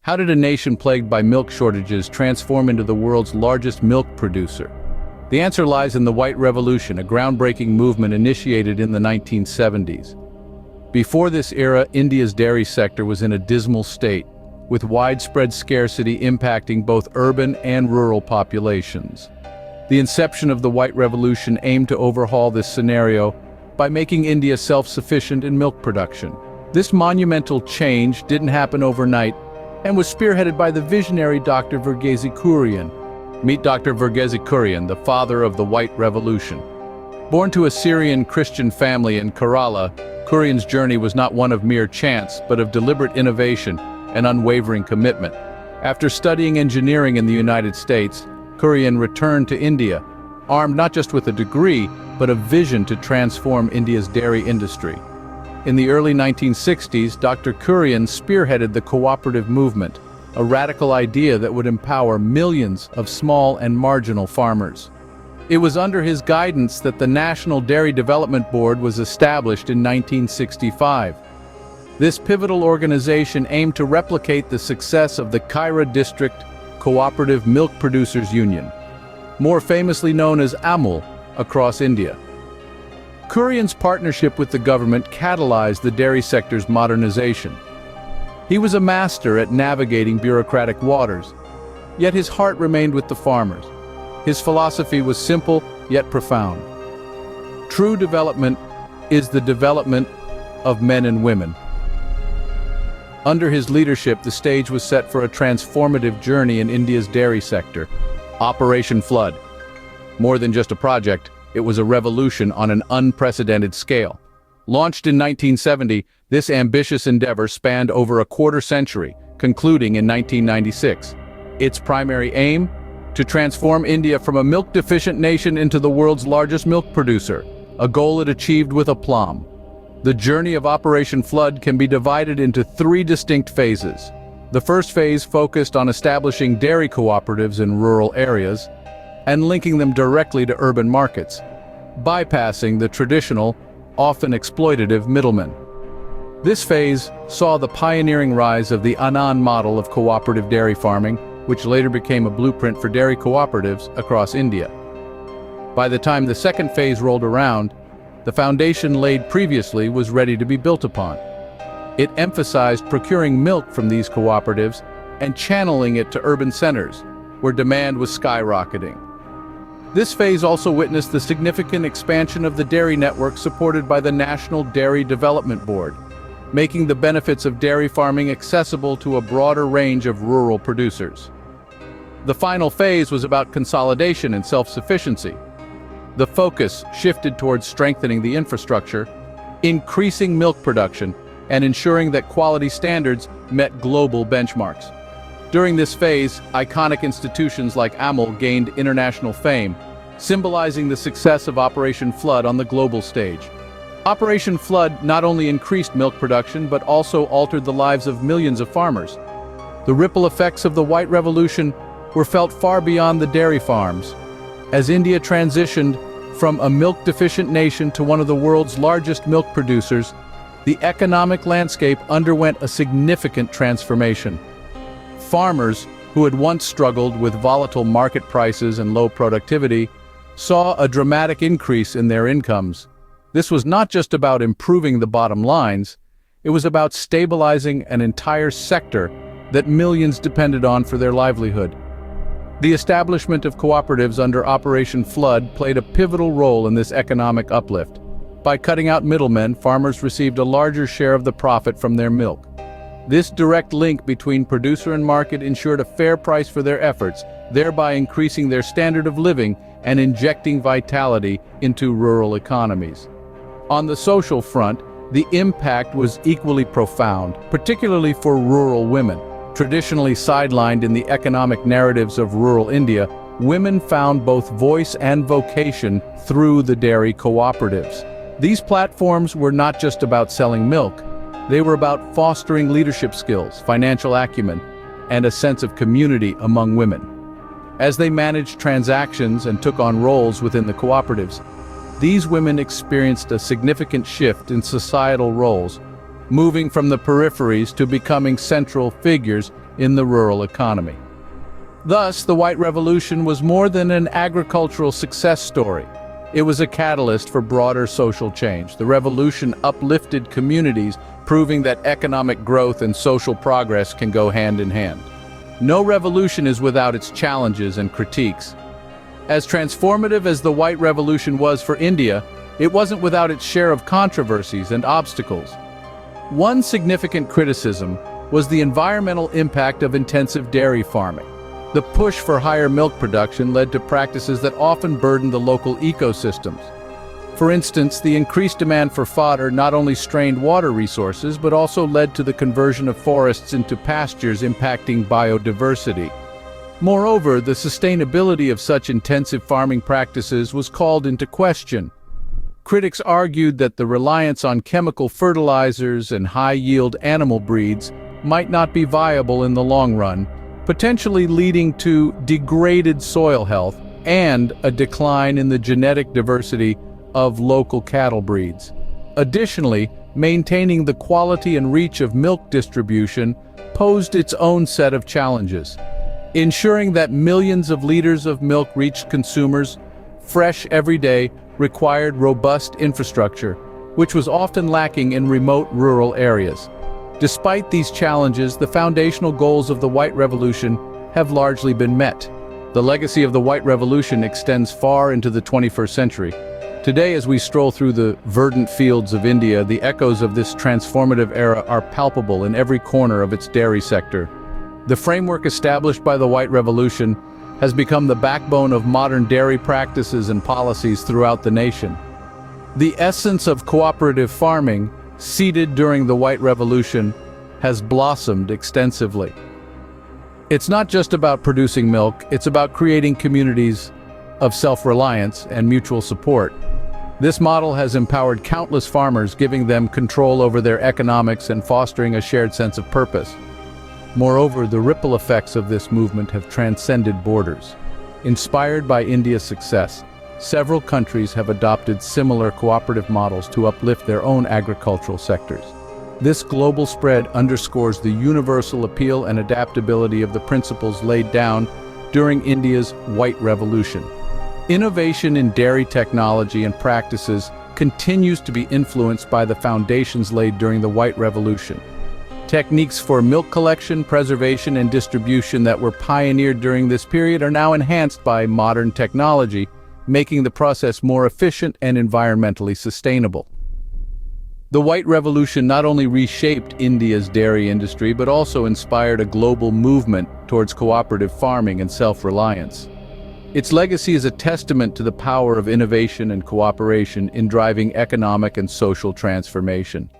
How did a nation plagued by milk shortages transform into the world's largest milk producer? The answer lies in the White Revolution, a groundbreaking movement initiated in the 1970s. Before this era, India's dairy sector was in a dismal state, with widespread scarcity impacting both urban and rural populations. The inception of the White Revolution aimed to overhaul this scenario by making India self-sufficient in milk production. This monumental change didn't happen overnight and was spearheaded by the visionary Dr. Verghese Kurian. Meet Dr. Verghese Kurian, the father of the White Revolution. Born to a Syrian Christian family in Kerala, Kurian's journey was not one of mere chance, but of deliberate innovation and unwavering commitment. After studying engineering in the United States, Kurian returned to India, armed not just with a degree, but a vision to transform India's dairy industry. In the early 1960s, Dr. Kurian spearheaded the cooperative movement, a radical idea that would empower millions of small and marginal farmers. It was under his guidance that the National Dairy Development Board was established in 1965. This pivotal organization aimed to replicate the success of the Khaira District Cooperative Milk Producers Union, more famously known as AMUL, across India. Kurian's partnership with the government catalyzed the dairy sector's modernization. He was a master at navigating bureaucratic waters, yet his heart remained with the farmers. His philosophy was simple yet profound. True development is the development of men and women. Under his leadership, the stage was set for a transformative journey in India's dairy sector. Operation Flood. More than just a project, it was a revolution on an unprecedented scale. Launched in 1970, this ambitious endeavor spanned over a quarter century, concluding in 1996. Its primary aim? To transform India from a milk-deficient nation into the world's largest milk producer, a goal it achieved with aplomb. The journey of Operation Flood can be divided into three distinct phases. The first phase focused on establishing dairy cooperatives in rural areas and linking them directly to urban markets, bypassing the traditional, often exploitative middlemen. This phase saw the pioneering rise of the Anand model of cooperative dairy farming, which later became a blueprint for dairy cooperatives across India. By the time the second phase rolled around, the foundation laid previously was ready to be built upon. It emphasized procuring milk from these cooperatives and channeling it to urban centers, where demand was skyrocketing. This phase also witnessed the significant expansion of the dairy network supported by the National Dairy Development Board, making the benefits of dairy farming accessible to a broader range of rural producers. The final phase was about consolidation and self-sufficiency. The focus shifted towards strengthening the infrastructure, increasing milk production, and ensuring that quality standards met global benchmarks. During this phase, iconic institutions like AMUL gained international fame, symbolizing the success of Operation Flood on the global stage. Operation Flood not only increased milk production but also altered the lives of millions of farmers. The ripple effects of the White Revolution were felt far beyond the dairy farms. As India transitioned from a milk-deficient nation to one of the world's largest milk producers, the economic landscape underwent a significant transformation. Farmers, who had once struggled with volatile market prices and low productivity, saw a dramatic increase in their incomes. This was not just about improving the bottom lines, it was about stabilizing an entire sector that millions depended on for their livelihood. The establishment of cooperatives under Operation Flood played a pivotal role in this economic uplift. By cutting out middlemen, farmers received a larger share of the profit from their milk. This direct link between producer and market ensured a fair price for their efforts, thereby increasing their standard of living and injecting vitality into rural economies. On the social front, the impact was equally profound, particularly for rural women. Traditionally sidelined in the economic narratives of rural India, women found both voice and vocation through the dairy cooperatives. These platforms were not just about selling milk. They were about fostering leadership skills, financial acumen, and a sense of community among women. As they managed transactions and took on roles within the cooperatives, these women experienced a significant shift in societal roles, moving from the peripheries to becoming central figures in the rural economy. Thus, the White Revolution was more than an agricultural success story. It was a catalyst for broader social change. The revolution uplifted communities, proving that economic growth and social progress can go hand in hand. No revolution is without its challenges and critiques. As transformative as the White Revolution was for India, it wasn't without its share of controversies and obstacles. One significant criticism was the environmental impact of intensive dairy farming. The push for higher milk production led to practices that often burdened the local ecosystems. For instance, the increased demand for fodder not only strained water resources, but also led to the conversion of forests into pastures, impacting biodiversity. Moreover, the sustainability of such intensive farming practices was called into question. Critics argued that the reliance on chemical fertilizers and high-yield animal breeds might not be viable in the long run, potentially leading to degraded soil health and a decline in the genetic diversity of local cattle breeds. Additionally, maintaining the quality and reach of milk distribution posed its own set of challenges. Ensuring that millions of liters of milk reached consumers fresh every day required robust infrastructure, which was often lacking in remote rural areas. Despite these challenges, the foundational goals of the White Revolution have largely been met. The legacy of the White Revolution extends far into the 21st century. Today, as we stroll through the verdant fields of India, the echoes of this transformative era are palpable in every corner of its dairy sector. The framework established by the White Revolution has become the backbone of modern dairy practices and policies throughout the nation. The essence of cooperative farming, seeded during the White Revolution, has blossomed extensively. It's not just about producing milk, it's about creating communities of self-reliance and mutual support. This model has empowered countless farmers, giving them control over their economics and fostering a shared sense of purpose. Moreover, the ripple effects of this movement have transcended borders. Inspired by India's success, several countries have adopted similar cooperative models to uplift their own agricultural sectors. This global spread underscores the universal appeal and adaptability of the principles laid down during India's White Revolution. Innovation in dairy technology and practices continues to be influenced by the foundations laid during the White Revolution. Techniques for milk collection, preservation, and distribution that were pioneered during this period are now enhanced by modern technology, making the process more efficient and environmentally sustainable. The White Revolution not only reshaped India's dairy industry, but also inspired a global movement towards cooperative farming and self-reliance. Its legacy is a testament to the power of innovation and cooperation in driving economic and social transformation.